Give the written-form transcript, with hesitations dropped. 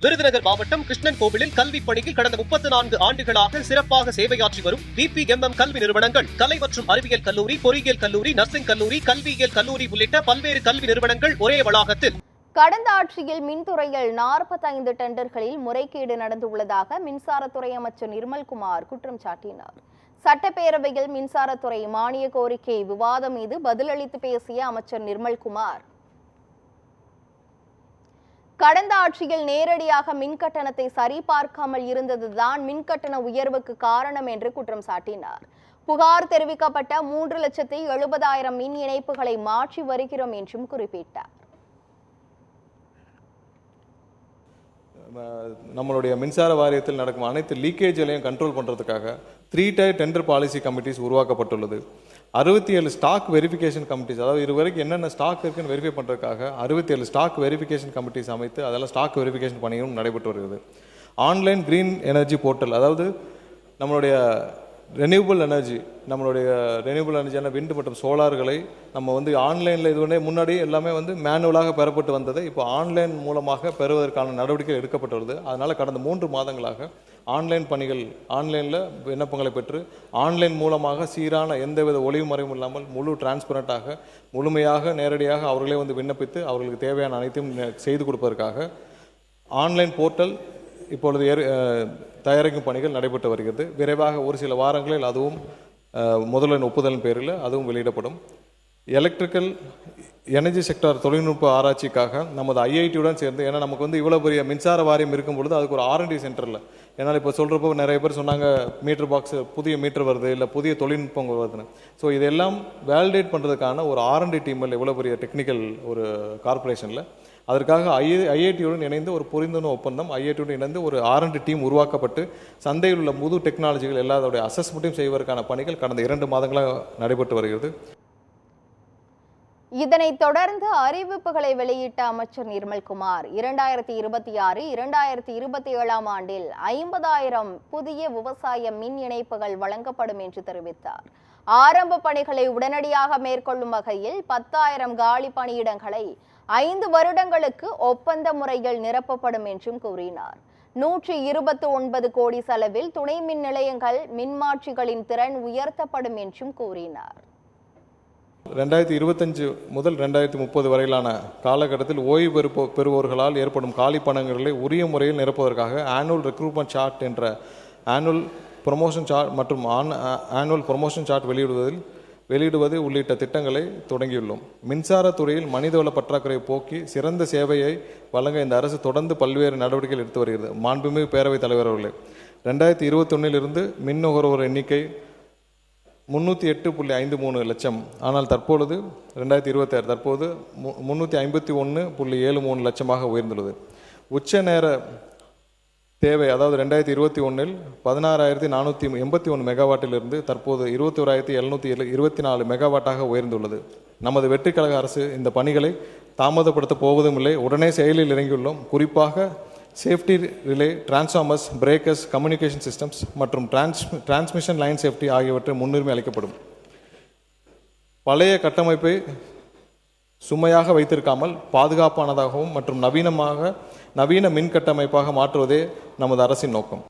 விருதுநகர் மாவட்டம் கிருஷ்ணன் கோவிலில் கல்வி பணியில் கடந்த 34 ஆண்டுகளாக சிறப்பாக சேவையாற்றி வரும் VPMM கல்வி நிறுவனங்கள், கலை மற்றும் அறிவியல் கல்லூரி, பொறியியல் கல்லூரி, நர்சிங் கல்லூரி, கல்வியியல் கல்லூரி உள்ளிட்ட பல்வேறு கல்வி நிறுவனங்கள் ஒரே வளாகத்தில். கடந்த ஆட்சியில் மின்துறையில் 45 டெண்டர்களில் முறைகேடு நடந்துள்ளதாக மின்சாரத்துறை அமைச்சர் நிர்மல்குமார் குற்றம் சாட்டினார். சட்டப்பேரவையில் மின்சாரத்துறை மானிய கோரிக்கை விவாதம் மீது பதிலளித்து பேசிய அமைச்சர் நிர்மல்குமார், கடந்த ஆட்சியில் நேரடியாக மின்கட்டணத்தை சரிபார்க்காமல் இருந்ததுதான் மின்கட்டண உயர்வுக்கு காரணம் என்று குற்றம் சாட்டினார். புகார் தெரிவிக்கப்பட்ட 3,70,000 மின் இணைப்புகளை மாற்றி வருகிறோம் என்றும் குறிப்பிட்டார். நம்மளுடைய மின்சார வாரியத்தில் நடக்கும் அனைத்து லீக்கேஜ்களையும் கண்ட்ரோல் பண்ணுறதுக்காக 3 tier டெண்டர் பாலிசி கமிட்டிஸ் உருவாக்கப்பட்டுள்ளது. 67 ஸ்டாக் வெரிஃபிகேஷன் கமிட்டிஸ், அதாவது இதுவரைக்கும் என்னென்ன ஸ்டாக் இருக்குன்னு வெரிஃபை பண்ணுறதுக்காக 67 ஸ்டாக் வெரிஃபிகேஷன் கமிட்டிஸ் அமைத்து அதெல்லாம் ஸ்டாக் வெரிஃபிகேஷன் பணியும் நடைபெற்று வருகிறது. ஆன்லைன் கிரீன் எனர்ஜி போர்ட்டல், அதாவது நம்மளுடைய ரெனியூபிள் எனர்ஜியான விண்டு மற்றும் சோலார்களை நம்ம ஆன்லைனில் இது முன்னாடி எல்லாமே மேனுவலாக பெறப்பட்டு வந்தது. இப்போ ஆன்லைன் மூலமாக பெறுவதற்கான நடவடிக்கை எடுக்கப்பட்டுள்ளது. அதனால் கடந்த 3 மாதங்களாக ஆன்லைன் பணிகள், ஆன்லைனில் விண்ணப்பங்களை பெற்று ஆன்லைன் மூலமாக சீரான எந்தவித ஒளிவு மறைவும் இல்லாமல் முழு டிரான்ஸ்பரண்டாக முழுமையாக நேரடியாக அவர்களே விண்ணப்பித்து அவர்களுக்கு தேவையான அனைத்தையும் செய்து கொடுப்பதற்காக ஆன்லைன் போர்ட்டல் இப்பொழுது தயாரிக்கும் பணிகள் நடைபெற்று வருகிறது. விரைவாக ஒரு சில வாரங்களில் அதுவும் முதல்வரின் ஒப்புதலின் பேரில் அதுவும் வெளியிடப்படும். எலக்ட்ரிக்கல் எனர்ஜி செக்டார் தொழில்நுட்ப ஆராய்ச்சிக்காக நமது ஐஐடியுடன் சேர்ந்து, ஏன்னா நமக்கு இவ்வளோ பெரிய மின்சார வாரியம் இருக்கும் பொழுது அதுக்கு ஒரு R&D சென்டரில், ஏன்னால் இப்போ சொல்கிறப்போ நிறைய பேர் சொன்னாங்க மீட்டர் பாக்ஸ் புதிய மீட்டர் வருது, இல்லை புதிய தொழில்நுட்பம் வருதுன்னு. ஸோ இதெல்லாம் வேலிடேட் பண்ணுறதுக்கான ஒரு R&D டீமில் இவ்வளோ பெரிய டெக்னிக்கல் ஒரு கார்பரேஷனில் அதற்காக ஐஐடியுடன் இணைந்து ஒரு புரிந்துணர்வு ஒப்பந்தம், ஐஐடியுடன் இணைந்து ஒரு R&D டீம் உருவாக்கப்பட்டு சந்தையில் உள்ள புது டெக்னாலஜிகள் எல்லாத்தோடைய அசஸ்மெண்ட்டையும் செய்வதற்கான பணிகள் கடந்த 2 மாதங்களாக நடைபெற்று வருகிறது. இதனைத் தொடர்ந்து அறிவிப்புகளை வெளியிட்ட அமைச்சர் நிர்மல்குமார் 2026-2027 ஆண்டில் 50,000 புதிய விவசாய மின் இணைப்புகள் வழங்கப்படும் என்று தெரிவித்தார். ஆரம்ப பணிகளை உடனடியாக மேற்கொள்ளும் வகையில் 10,000 காலி பணியிடங்களை 5 வருடங்களுக்கு ஒப்பந்த முறையில் நிரப்பப்படும் என்றும் கூறினார். 129 கோடி செலவில் துணை மின் நிலையங்கள் மின்மாற்றிகளின் திறன் உயர்த்தப்படும் என்றும் கூறினார். 2025 முதல் 2030 வரையிலான காலகட்டத்தில் ஓய்வு பெறுவோர்களால் ஏற்படும் காலி பணியிடங்களை உரிய முறையில் நிரப்புவதற்காக ஆனுவல் ரெக்ரூட்மெண்ட் சார்ட் என்ற ஆனுவல் ப்ரொமோஷன் சார்ட் மற்றும் ஆனுவல் ப்ரொமோஷன் சார்ட் வெளியிடுவது உள்ளிட்ட திட்டங்களை தொடங்கியுள்ளோம். மின்சாரத்துறையில் மனிதவள பற்றாக்குறையை போக்கி சிறந்த சேவையை வழங்க இந்த அரசு தொடர்ந்து பல்வேறு நடவடிக்கைகள் எடுத்து வருகிறது. மாண்புமிகு பேரவைத் தலைவர் அவர்களே, 2021 மின் நுகர்வோர் எண்ணிக்கை 308.53 லட்சம். ஆனால் தற்பொழுது 2026 351.73 லட்சமாக உயர்ந்துள்ளது. உச்ச நேர தேவை, அதாவது 2021 16,481 மெகாவாட்டிலிருந்து தற்போது 21,724 மெகாவாட்டாக உயர்ந்துள்ளது. நமது வெற்றி கழக அரசு இந்த பணிகளை தாமதப்படுத்தப் போவதும் இல்லை, உடனே செயலில் இறங்கியுள்ளோம். குறிப்பாக safety relay, transformers, breakers, communication systems மற்றும் டிரான்ஸ்மிஷன் லைன் சேஃப்டி ஆகியவற்றை முன்னுரிமை அளிக்கப்படும். பழைய கட்டமைப்பை சுமையாக வைத்திருக்காமல் பாதுகாப்பானதாகவும் மற்றும் நவீன மின் கட்டமைப்பாக மாற்றுவதே நமது அரசின் நோக்கம்.